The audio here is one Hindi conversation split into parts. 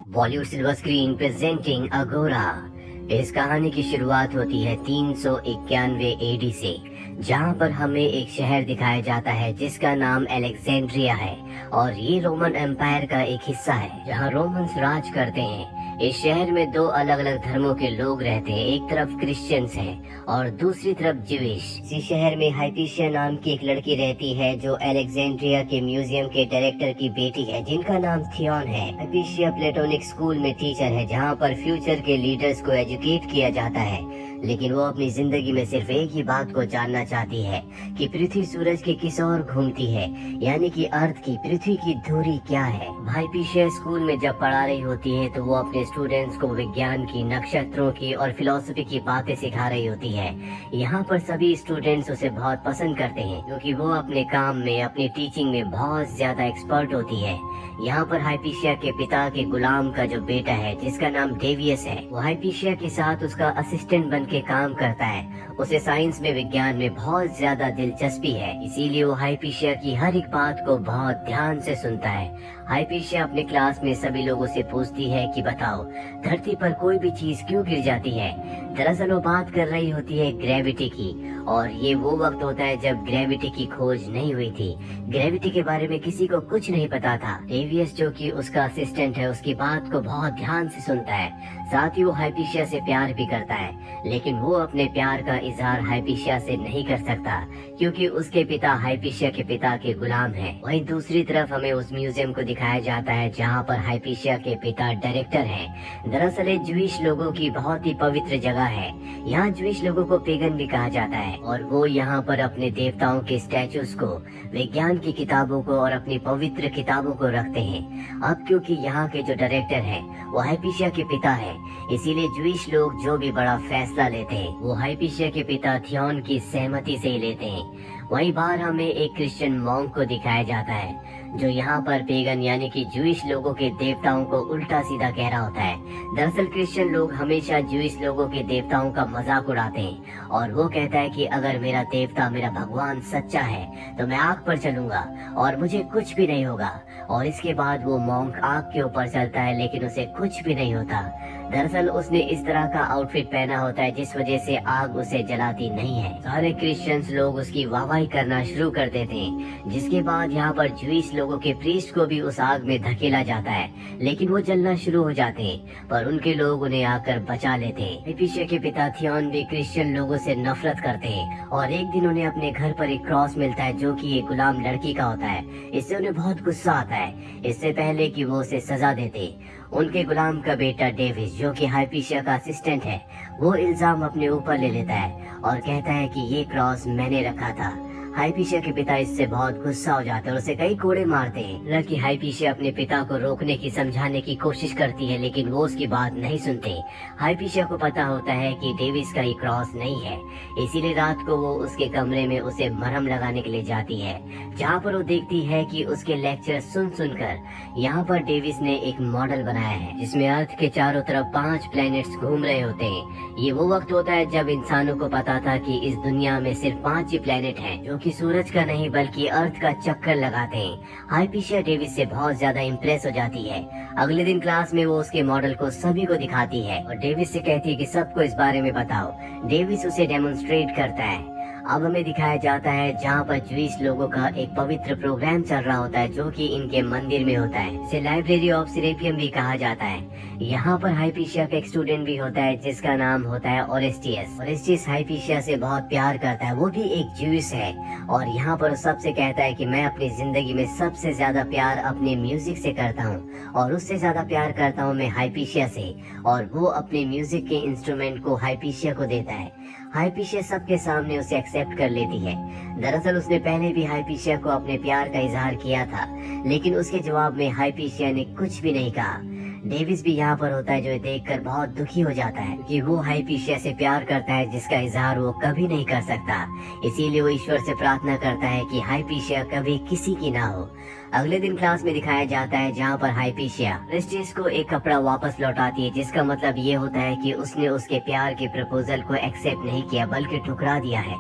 बॉलीवुड सिल्वर स्क्रीन प्रेजेंटिंग अगोरा। इस कहानी की शुरुआत होती है 391 एडी से, जहां पर हमें एक शहर दिखाया जाता है जिसका नाम अलेक्जेंड्रिया है और ये रोमन एम्पायर का एक हिस्सा है जहां रोमन्स राज करते हैं। इस शहर में दो अलग अलग धर्मों के लोग रहते हैं, एक तरफ क्रिश्चियंस हैं और दूसरी तरफ ज्यूइश। इसी शहर में हाइपीशिया नाम की एक लड़की रहती है जो अलेक्जेंड्रिया के म्यूजियम के डायरेक्टर की बेटी है, जिनका नाम थियोन है। हाइपीशिया प्लेटोनिक स्कूल में टीचर है जहाँ पर फ्यूचर के लीडर्स को एजुकेट किया जाता है, लेकिन वो अपनी जिंदगी में सिर्फ एक ही बात को जानना चाहती है कि पृथ्वी सूरज के किस ओर घूमती है, यानी कि अर्थ की पृथ्वी की दूरी क्या है। हाइपीशिया स्कूल में जब पढ़ा रही होती है तो वो अपने स्टूडेंट्स को विज्ञान की, नक्षत्रों की और फिलोसफी की बातें सिखा रही होती है। यहाँ पर सभी स्टूडेंट्स उसे बहुत पसंद करते हैं क्योंकि वो अपने काम में, अपनी टीचिंग में बहुत ज्यादा एक्सपर्ट होती है। यहाँ पर हाइपीशिया के पिता के गुलाम का जो बेटा है जिसका नाम डेवियस है, वो हाइपीशिया के साथ उसका असिस्टेंट बन के काम करता है। उसे साइंस में, विज्ञान में बहुत ज्यादा दिलचस्पी है, इसीलिए वो हाइपीशिया की हर एक बात को बहुत ध्यान से सुनता है। हाइपीशिया अपने क्लास में सभी लोगों से पूछती है कि बताओ, धरती पर कोई भी चीज क्यों गिर जाती है। दरअसल वो बात कर रही होती है ग्रेविटी की, और ये वो वक्त होता है जब ग्रेविटी की खोज नहीं हुई थी। ग्रेविटी के बारे में किसी को कुछ नहीं पता था। डेवियस जो कि उसका असिस्टेंट है, उसकी बात को बहुत ध्यान से सुनता है। साथ ही वो हाइपीशिया से प्यार भी करता है, लेकिन वो अपने प्यार का इजहार हाइपीशिया से नहीं कर सकता क्योंकि उसके पिता हाइपीशिया के पिता के गुलाम हैं। वहीं दूसरी तरफ हमें उस म्यूजियम को दिखाया जाता है जहाँ पर हाइपीशिया के पिता डायरेक्टर हैं। दरअसल ये ज्यूइश लोगों की बहुत ही पवित्र जगह है। यहाँ ज्यूइश लोगों को पेगन भी कहा जाता है और वो यहाँ पर अपने देवताओं के स्टैचूज को, विज्ञान की किताबों को और अपनी पवित्र किताबों को रखते हैं। अब क्योंकि यहाँ के जो डायरेक्टर हैं वो हाइपीशिया के पिता है, इसीलिए ज्यूइश लोग जो भी बड़ा फैसला लेते हैं वो हाइपीशिया के पिता थियोन की सहमति से ही लेते हैं। वहीं बाहर हमें एक क्रिश्चियन मॉन्क को दिखाया जाता है जो यहाँ पर पेगन यानी कि ज्यूइश लोगों के देवताओं को उल्टा सीधा कह रहा होता है। दरअसल क्रिश्चियन लोग हमेशा ज्यूइश लोगों के देवताओं का मजाक उड़ाते हैं और वो कहता है कि अगर मेरा देवता, मेरा भगवान सच्चा है तो मैं आग पर चलूंगा और मुझे कुछ भी नहीं होगा। और इसके बाद वो मॉन्क आग के ऊपर चलता है लेकिन उसे कुछ भी नहीं होता। दरअसल उसने इस तरह का आउटफिट पहना होता है जिस वजह से आग उसे जलाती नहीं है। सारे क्रिश्चियंस लोग उसकी वाहवाही करना शुरू कर देते हैं, जिसके बाद यहाँ पर ज्यूइश लोगों के प्रीस्ट को भी उस आग में धकेला जाता है, लेकिन वो जलना शुरू हो जाते हैं पर उनके लोग उन्हें आकर बचा लेते हैं। हाइपीशिया के पिता थियोन भी क्रिश्चियन लोगों से नफरत करते हैं और एक दिन उन्हें अपने घर पर एक क्रॉस मिलता है जो कि एक गुलाम लड़की का होता है। इससे उन्हें बहुत गुस्सा आता है। इससे पहले कि वो उसे सजा देते, उनके गुलाम का बेटा डेविस जो कि हाइपीशिया का असिस्टेंट है, वो इल्जाम अपने ऊपर ले लेता है और कहता है कि ये क्रॉस मैंने रखा था। हाइपीशिया के पिता इससे बहुत गुस्सा हो जाते हैं और उसे कई कोड़े मारते हैं। लड़की हाइपीशिया अपने पिता को रोकने की, समझाने की कोशिश करती है लेकिन वो उसकी बात नहीं सुनते। हाइपीशिया को पता होता है कि डेविस का ये क्रॉस नहीं है, इसीलिए रात को वो उसके कमरे में उसे मरहम लगाने के लिए जाती है, जहाँ पर वो देखती है कि उसके लेक्चर सुन सुनकर यहाँ पर डेविस ने एक मॉडल बनाया है जिसमें अर्थ के चारों तरफ 5 प्लैनेट्स घूम रहे होते हैं। ये वो वक्त होता है जब इंसानों को पता था कि इस दुनिया में सिर्फ 5 ही प्लैनेट हैं जो कि सूरज का नहीं बल्कि अर्थ का चक्कर लगाते हैं। हाइपीशिया डेविस से बहुत ज्यादा इम्प्रेस हो जाती है। अगले दिन क्लास में वो उसके मॉडल को सभी को दिखाती है और डेविस से कहती है कि सबको इस बारे में बताओ। डेविस उसे डेमोन्स्ट्रेट करता है। अब हमें दिखाया जाता है जहाँ पर ज्यूइश लोगों का एक पवित्र प्रोग्राम चल रहा होता है जो कि इनके मंदिर में होता है। इसे लाइब्रेरी ऑफ सेरेपियम भी कहा जाता है। यहाँ पर हाइपीशिया का एक स्टूडेंट भी होता है जिसका नाम होता है ओरेस्टियस। ओरेस्टियस हाइपीशिया से बहुत प्यार करता है, वो भी एक ज्यूइश है और यहाँ पर सबसे कहता है कि मैं अपनी जिंदगी में सबसे ज्यादा प्यार अपने म्यूजिक से करता हूँ और उससे ज्यादा प्यार करता हूँ मैं हाइपीशिया से, और वो अपने म्यूजिक के इंस्ट्रूमेंट को हाइपीशिया को देता है। हाइपीशिया सबके सामने उसे एक्सेप्ट कर लेती है। दरअसल उसने पहले भी हाइपीशिया को अपने प्यार का इजहार किया था, लेकिन उसके जवाब में हाइपीशिया ने कुछ भी नहीं कहा। डेविस भी यहाँ पर होता है जो देखकर बहुत दुखी हो जाता है कि वो हाइपीशिया से प्यार करता है जिसका इजहार वो कभी नहीं कर सकता। इसीलिए वो ईश्वर से प्रार्थना करता है कि हाइपीशिया कभी किसी की ना हो। अगले दिन क्लास में दिखाया जाता है जहाँ पर हाइपीशिया ओरेस्टियस को एक कपड़ा वापस लौटाती है, जिसका मतलब ये होता है कि उसने उसके प्यार के प्रपोजल को एक्सेप्ट नहीं किया बल्कि ठुकरा दिया है।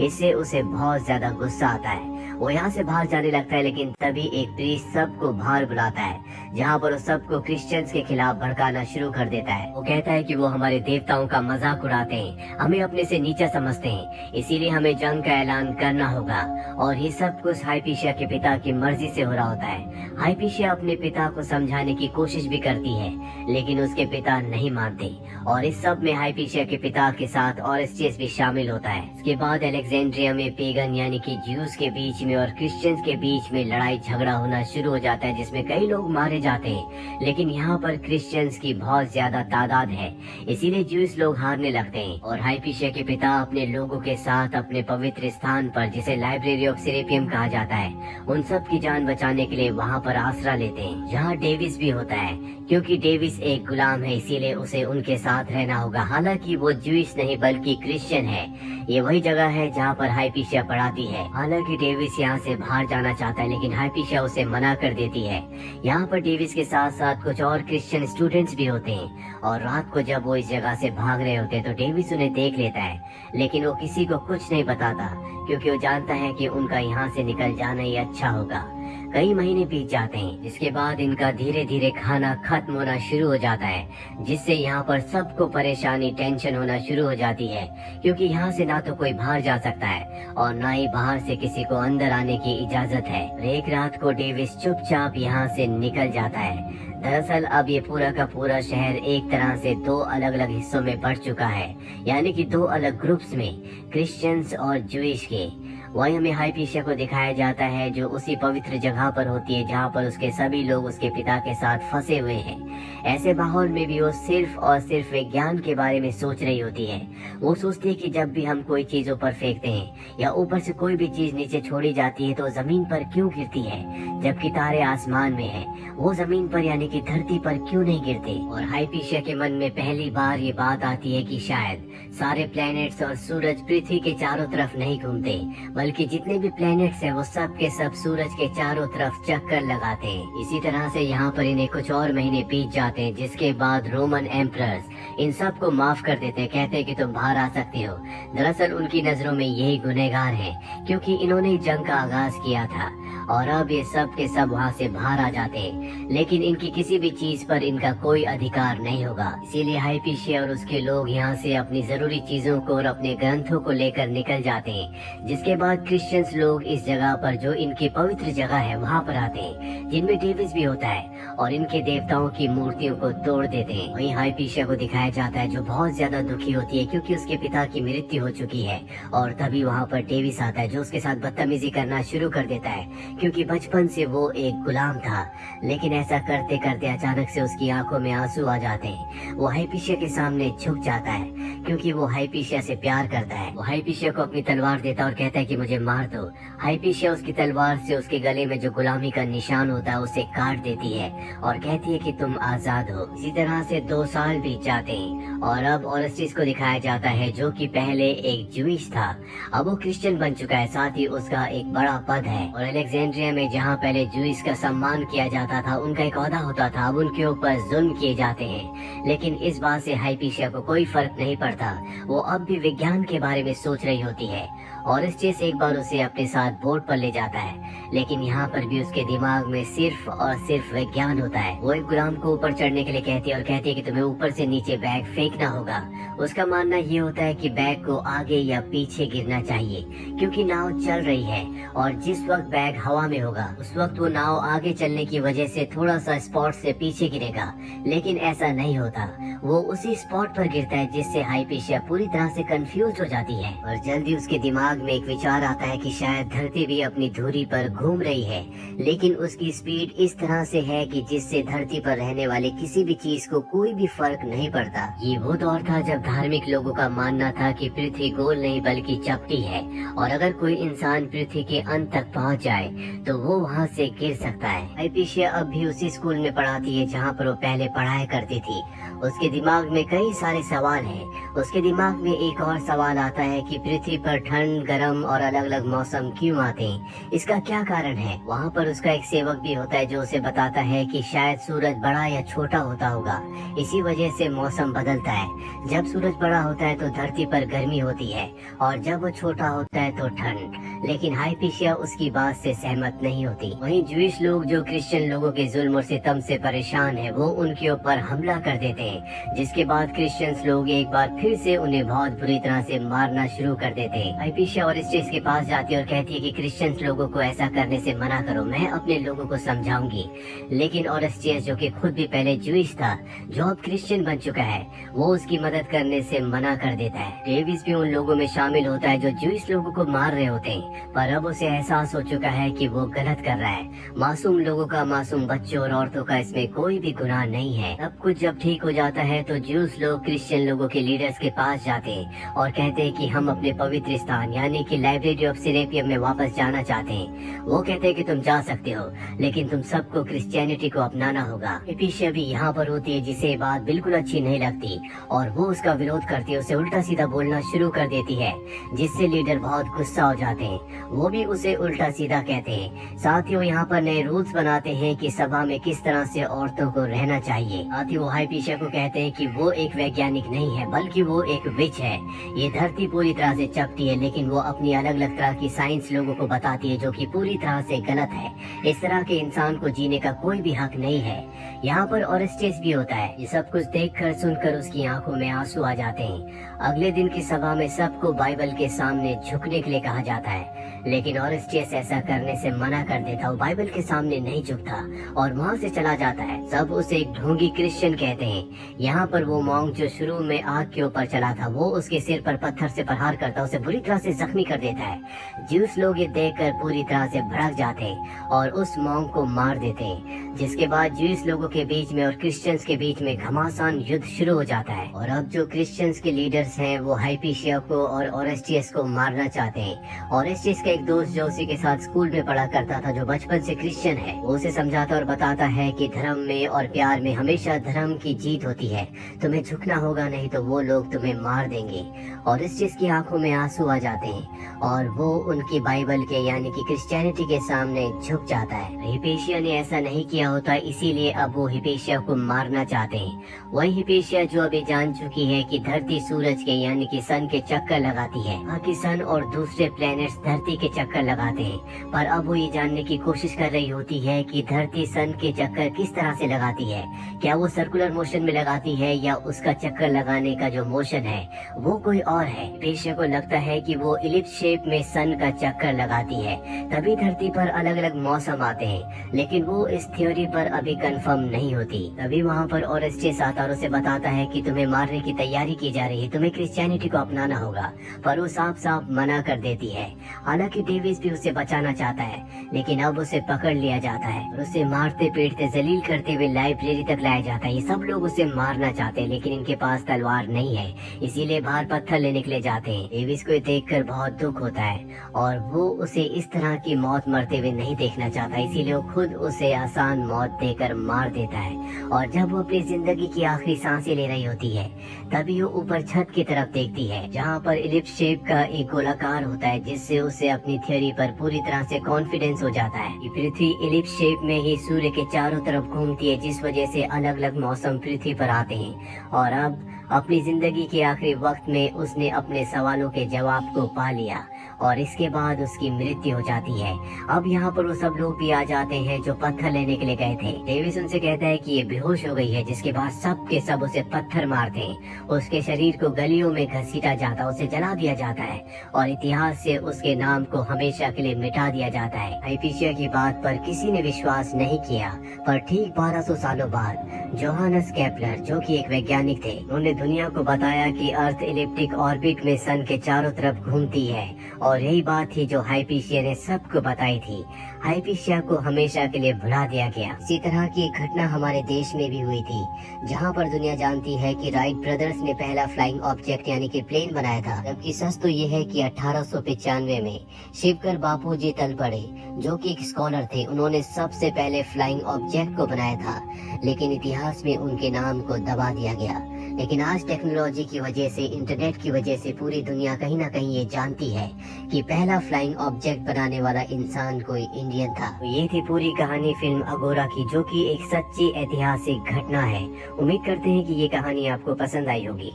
इससे उसे बहुत ज्यादा गुस्सा आता है वो यहाँ से बाहर जाने लगता है, लेकिन तभी एक प्रीस्ट सबको बाहर बुलाता है, जहाँ पर वो सबको क्रिश्चियंस के खिलाफ भड़काना शुरू कर देता है। वो कहता है कि वो हमारे देवताओं का मजाक उड़ाते हैं, हमें अपने से नीचा समझते हैं, इसीलिए हमें जंग का ऐलान करना होगा। और ये सब कुछ हाइपीशिया के पिता की मर्जी से हो रहा होता है। हाइपीशिया अपने पिता को समझाने की कोशिश भी करती है, लेकिन उसके पिता नहीं मानते, और इस सब में हाइपीशिया के पिता के साथ ऑरेस्टियस भी शामिल होता है। इसके बाद अलेक्जेंड्रिया में पेगन यानी कि ज्यूज के बीच में और क्रिश्चियंस के बीच में लड़ाई झगड़ा होना शुरू हो जाता है, जिसमें कई लोग मारे जाते हैं। लेकिन यहाँ पर क्रिश्चियंस की बहुत ज्यादा तादाद है, इसीलिए ज्यूस लोग हारने लगते हैं, और हाइपीशिया के पिता अपने लोगों के साथ अपने पवित्र स्थान पर, जिसे लाइब्रेरी ऑफ सेरेपियम कहा जाता है, उन सब की जान बचाने के लिए वहाँ पर आसरा लेते हैं, जहाँ डेविस भी होता है। क्योंकि डेविस एक गुलाम है, इसीलिए उसे उनके साथ रहना होगा। हालांकि वो ज्यूइश नहीं बल्कि क्रिश्चियन है। ये वही जगह है जहाँ पर हाइपीशिया पढ़ाती है। हालांकि डेविस यहाँ से बाहर जाना चाहता है, लेकिन हाइपीशिया उसे मना कर देती है। यहाँ पर डेविस के साथ साथ कुछ और क्रिश्चियन स्टूडेंट्स भी होते हैं, और रात को जब वो इस जगह से भाग रहे होते हैं तो डेविस उन्हें देख लेता है, लेकिन वो किसी को कुछ नहीं बताता, क्योंकि वो जानता है कि उनका यहाँ से निकल जाना ही अच्छा होगा। कई महीने बीत जाते हैं, जिसके बाद इनका धीरे धीरे खाना खत्म होना शुरू हो जाता है, जिससे यहाँ पर सबको परेशानी टेंशन होना शुरू हो जाती है, क्योंकि यहाँ से ना तो कोई बाहर जा सकता है और ना ही बाहर से किसी को अंदर आने की इजाजत है। एक रात को डेविस चुपचाप यहाँ से निकल जाता है। दरअसल अब ये पूरा का पूरा शहर एक तरह से दो अलग अलग हिस्सों में बढ़ चुका है, यानी कि दो अलग ग्रुप्स में, क्रिश्चियंस और ज्यूइश के। वही हमें हाइपीशिया को दिखाया जाता है, जो उसी पवित्र जगह पर होती है जहाँ पर उसके सभी लोग उसके पिता के साथ फंसे हुए हैं। ऐसे माहौल में भी वो सिर्फ और सिर्फ विज्ञान के बारे में सोच रही होती है। वो सोचती है कि जब भी हम कोई चीज ऊपर फेंकते हैं या ऊपर से कोई भी चीज नीचे छोड़ी जाती है तो जमीन पर क्यों गिरती है, जबकि तारे आसमान में है, वो जमीन पर यानी कि धरती पर क्यों नहीं गिरते। और हाइपीशिया के मन में पहली बार ये बात आती है कि शायद सारे प्लैनेट्स और सूरज पृथ्वी के चारों तरफ नहीं घूमते, बल्कि जितने भी प्लैनेट्स हैं वो सब के सब सूरज के चारों तरफ चक्कर लगाते हैं। इसी तरह से यहाँ पर इन्हें कुछ और महीने बीत जाते हैं, जिसके बाद रोमन एम्परर्स इन सब को माफ कर देते हैं, कहते हैं कि तुम बाहर आ सकते हो। दरअसल उनकी नजरों में यही गुनहगार हैं, क्योंकि इन्होंने जंग का आगाज किया था, और अब ये सब के सब वहाँ से बाहर आ जाते हैं, लेकिन इनकी किसी भी चीज पर इनका कोई अधिकार नहीं होगा। इसीलिए हाइपीशिया और उसके लोग यहाँ से अपनी जरूरी चीजों को और अपने ग्रंथों को लेकर निकल जाते हैं। जिसके बाद क्रिश्चियंस लोग इस जगह पर, जो इनकी पवित्र जगह है, वहाँ पर आते हैं, जिनमें डेविस भी होता है, और इनके देवताओं की मूर्तियों को तोड़ देते हैं। वहीं हाइपीशिया को दिखाया जाता है, जो बहुत ज्यादा दुखी होती है क्योंकि उसके पिता की मृत्यु हो चुकी है। और तभी वहाँ पर डेविस आता है, जो उसके साथ बदतमीजी करना शुरू कर देता है, क्योंकि बचपन से वो एक गुलाम था। लेकिन ऐसा करते करते अचानक से उसकी आंखों में आंसू आ जाते हैं। वो हाइपीशिया के सामने झुक जाता है, क्योंकि वो हाइपीशिया से प्यार करता है। वो हाइपीशिया को अपनी तलवार देता है और कहता है कि मुझे मार दो। हाइपीशिया उसकी तलवार से उसके गले में जो गुलामी का निशान होता है उसे काट देती है और कहती है कि तुम आजाद हो। इसी तरह से 2 साल बीत जाते हैं, और अब ओरेस्टिस को दिखाया जाता है, जो कि पहले एक ज्यूइश था, अब वो क्रिश्चियन बन चुका है, साथ ही उसका एक बड़ा पद है। और अलेक्जेंड्रिया में जहाँ पहले ज्यूइश का सम्मान किया जाता था, उनका एक ओहदा होता था, अब उनके ऊपर जुल्म किए जाते हैं। लेकिन इस बात से हाइपीशिया को कोई फर्क नहीं पड़ता, वो अब भी विज्ञान के बारे में सोच रही होती है। ओरेस्टिस एक बार उसे अपने साथ बोट पर ले जाता है, लेकिन यहाँ पर भी उसके दिमाग में सिर्फ और सिर्फ विज्ञान होता है। वो एक गुलाम को ऊपर चढ़ने के लिए कहती है और कहती है कि तुम्हें ऊपर से नीचे बैग फेंकना होगा। उसका मानना ये होता है कि बैग को आगे या पीछे गिरना चाहिए, क्योंकि नाव चल रही है, और जिस वक्त बैग हवा में होगा उस वक्त वो नाव आगे चलने की वजह से थोड़ा सा स्पॉट से पीछे गिरेगा। लेकिन ऐसा नहीं होता, वो उसी स्पॉट पर गिरता है, जिससे हाइपीशिया पूरी तरह से कंफ्यूज हो जाती है। और जल्दी उसके दिमाग में एक विचार आता है कि शायद धरती भी अपनी धुरी पर घूम रही है, लेकिन उसकी स्पीड इस तरह से है कि जिससे धरती पर रहने वाले किसी भी चीज को कोई भी फर्क नहीं पड़ता। ये वो दौर था जब धार्मिक लोगों का मानना था कि पृथ्वी गोल नहीं बल्कि चपटी है, और अगर कोई इंसान पृथ्वी के अंत तक पहुंच जाए तो वो वहां से गिर सकता है। हाइपीशिया अब भी उसी स्कूल में पढ़ाती है जहाँ पर वो पहले पढ़ाया करती थी। उसके दिमाग में कई सारे सवाल हैं। उसके दिमाग में एक और सवाल आता है कि पृथ्वी पर ठंड, गर्म और अलग अलग मौसम क्यों आते हैं, इसका क्या कारण है। वहाँ पर उसका एक सेवक भी होता है जो उसे बताता है कि शायद सूरज बड़ा या छोटा होता होगा, इसी वजह से मौसम बदलता है। जब सूरज बड़ा होता है तो धरती पर गर्मी होती है और जब वो छोटा होता है तो ठंड। लेकिन हाइपीशिया उसकी बात से सहमत नहीं होती। वहीं ज्यूइश लोग जो क्रिश्चियन लोगों के जुल्म और सितम से परेशान है, वो उनके ऊपर हमला कर देते हैं, जिसके बाद क्रिश्चियंस लोग एक बार फिर से उन्हें बहुत बुरी तरह से मारना शुरू कर देते हैं। हाइपीशिया ओरेस्टियस के पास जाती है और कहती है कि क्रिश्चियंस लोगों को ऐसा करने से मना करो, मैं अपने लोगों को समझाऊंगी। लेकिन ओरेस्टियस जो कि खुद भी पहले ज्यूइश था, जो अब क्रिश्चियन बन चुका है, वो उसकी मदद करने से मना कर देता है। डेविस भी उन लोगों में शामिल होता है जो ज्यूइश लोगों को मार रहे होते हैं, पर अब उसे एहसास हो चुका है कि वो गलत कर रहा है। मासूम लोगों का, मासूम बच्चों और औरतों का इसमें कोई भी गुनाह नहीं है। सब कुछ जब ठीक हो जाता है तो ज्यूस लोग क्रिश्चियन लोगों के लीडर्स के पास जाते हैं और कहते हैं कि हम अपने पवित्र स्थान यानी कि लाइब्रेरी ऑफ सिरेपियम में वापस जाना चाहते हैं। वो कहते हैं कि तुम जा सकते हो, लेकिन तुम सबको क्रिश्चियनिटी को अपनाना होगा। हाइपीशिया भी यहाँ पर होती है, जिसे ये बात बिल्कुल अच्छी नहीं लगती और वो उसका विरोध करती है, उसे उल्टा सीधा बोलना शुरू कर देती है, जिससे लीडर बहुत गुस्सा हो जाते हैं। वो भी उसे उल्टा सीधा कहते हैं। साथ ही वो यहाँ पर नए रूल्स बनाते हैं कि सभा में किस तरह से औरतों को रहना चाहिए। साथ ही वो हाइपीशिया को कहते हैं कि वो एक वैज्ञानिक नहीं है, बल्कि वो एक विच है। ये धरती पूरी तरह से चपटी है, लेकिन वो अपनी अलग अलग तरह की साइंस लोगों को बताती है, जो कि पूरी तरह से गलत है। इस तरह के इंसान को जीने का कोई भी हक नहीं है। यहाँ पर ओरेस्टियस भी होता है। ये सब कुछ देखकर सुनकर उसकी आंखों में आंसू आ जाते हैं। अगले दिन की सभा में सबको बाइबल के सामने झुकने के लिए कहा जाता है, लेकिन ओरेस्टियस ऐसा करने से मना कर देता। वो बाइबल के सामने नहीं झुकता और वहाँ से चला जाता है। सब उसे एक ढोंगी क्रिश्चियन कहते हैं। यहाँ पर वो मॉन्क जो शुरू में आग के ऊपर चला था, वो उसके सिर पर पत्थर से प्रहार करता, उसे बुरी तरह से जख्मी कर देता है। ज्यूस लोग ये देखकर पूरी तरह से भड़क जाते हैं और उस मॉन्क को मार देते हैं, जिसके बाद ज्यूस लोगों के बीच में और क्रिश्चियंस के बीच में घमासान युद्ध शुरू हो जाता है। और अब जो क्रिश्चियंस के लीडर्स हैं वो हाइपीशिया को और ओरेस्टियस को मारना चाहते हैं। ओरेस्टियस का एक दोस्त जो उसी के साथ स्कूल में पढ़ा करता था, जो बचपन से क्रिश्चियन है, वो उसे समझाता और बताता है कि धर्म में और प्यार में हमेशा धर्म की जीत होती है, तुम्हें झुकना होगा, नहीं तो वो लोग तुम्हें मार देंगे। ओरेस्टियस की आंखों में आंसू आ जाते हैं और वो उनकी बाइबल के यानी कि क्रिश्चियनिटी के सामने झुक जाता है। हिपेशिया ने ऐसा नहीं किया होता, इसीलिए अब वो हिपेशिया को मारना चाहते हैं। वही हिपेशिया जो अभी जान चुकी है कि धरती सूरज के यानी कि सन के चक्कर लगाती है, बाकी सन और दूसरे प्लैनेट्स धरती के चक्कर लगाते हैं, पर अब वो ये जानने की कोशिश कर रही होती है कि धरती सन के चक्कर किस तरह से लगाती है। क्या वो सर्कुलर मोशन में लगाती है या उसका चक्कर लगाने का जो मोशन है वो कोई और है। हिपेशिया को लगता है कि वो इलिप्स शेप में सन का चक्कर लगाती है, तभी धरती पर अलग अलग मौसम आते हैं, लेकिन वो इस थ्योरी पर अभी कंफर्म नहीं होती। तभी वहाँ पर ओरेस्टियस आता और उसे बताता है कि तुम्हें मारने की तैयारी की जा रही है, तुम्हें क्रिश्चियनिटी को अपनाना होगा, पर वो साफ साफ मना कर देती है। हालांकि डेविस भी उसे बचाना चाहता है, लेकिन अब उसे पकड़ लिया जाता है और उसे मारते पीटते जलील करते हुए लाइब्रेरी तक लाया जाता है। ये सब लोग उसे मारना चाहते हैं, लेकिन इनके पास तलवार नहीं है, इसीलिए बाहर पत्थर लेने के लिए जाते हैं। डेविस को देखकर बहुत दुख होता है और वो उसे इस तरह की मौत मरते हुए नहीं देखना चाहता, इसीलिए वो खुद उसे आसान मौत देकर मार देता है। और जब वो अपनी जिंदगी की आखिरी सांसें ले रही होती है, तभी वो ऊपर छत की तरफ देखती है, जहाँ पर इलिप्स शेप का एक गोलाकार होता है, जिससे उसे अपनी थ्योरी पर पूरी तरह से कॉन्फिडेंस हो जाता है कि पृथ्वी इलिप्स शेप में ही सूर्य के चारों तरफ घूमती है, जिस वजह से अलग अलग मौसम पृथ्वी पर आते हैं। और अब अपनी जिंदगी के आखिरी वक्त में उसने अपने सवालों के जवाब को पा लिया और इसके बाद उसकी मृत्यु हो जाती है। अब यहाँ पर वो सब लोग भी आ जाते हैं जो पत्थर लेने के लिए गए थे। डेविस उनसे कहता है कि ये बेहोश हो गई है, जिसके बाद सब के सब उसे पत्थर मारते हैं। उसके शरीर को गलियों में घसीटा जाता, उसे जला दिया जाता है और इतिहास से उसके नाम को हमेशा के लिए मिटा दिया जाता है। हाइपीशिया की बात पर किसी ने विश्वास नहीं किया, पर ठीक 1200 सालों बाद जोहानस केपलर, जो कि एक वैज्ञानिक थे, उन्होंने दुनिया को बताया कि अर्थ इलिप्टिक ऑर्बिट में सन के चारों तरफ घूमती है और यही बात थी जो हाइपीशिया ने सबको बताई थी। हाइपीशिया को हमेशा के लिए भुला दिया गया। इसी तरह की एक घटना हमारे देश में भी हुई थी, जहां पर दुनिया जानती है कि राइट ब्रदर्स ने पहला फ्लाइंग ऑब्जेक्ट यानी कि प्लेन बनाया था। जबकि सच तो ये है कि 1895 में शिवकर बापू जी तलपड़े, जो कि एक स्कॉलर थे, उन्होंने सबसे पहले फ्लाइंग ऑब्जेक्ट को बनाया था, लेकिन इतिहास में उनके नाम को दबा दिया गया। लेकिन आज टेक्नोलॉजी की वजह से, इंटरनेट की वजह से पूरी दुनिया कहीं ना कहीं ये जानती है कि पहला फ्लाइंग ऑब्जेक्ट बनाने वाला इंसान कोई इंडियन था। तो ये थी पूरी कहानी फिल्म अगोरा की, जो कि एक सच्ची ऐतिहासिक घटना है। उम्मीद करते हैं कि ये कहानी आपको पसंद आई होगी।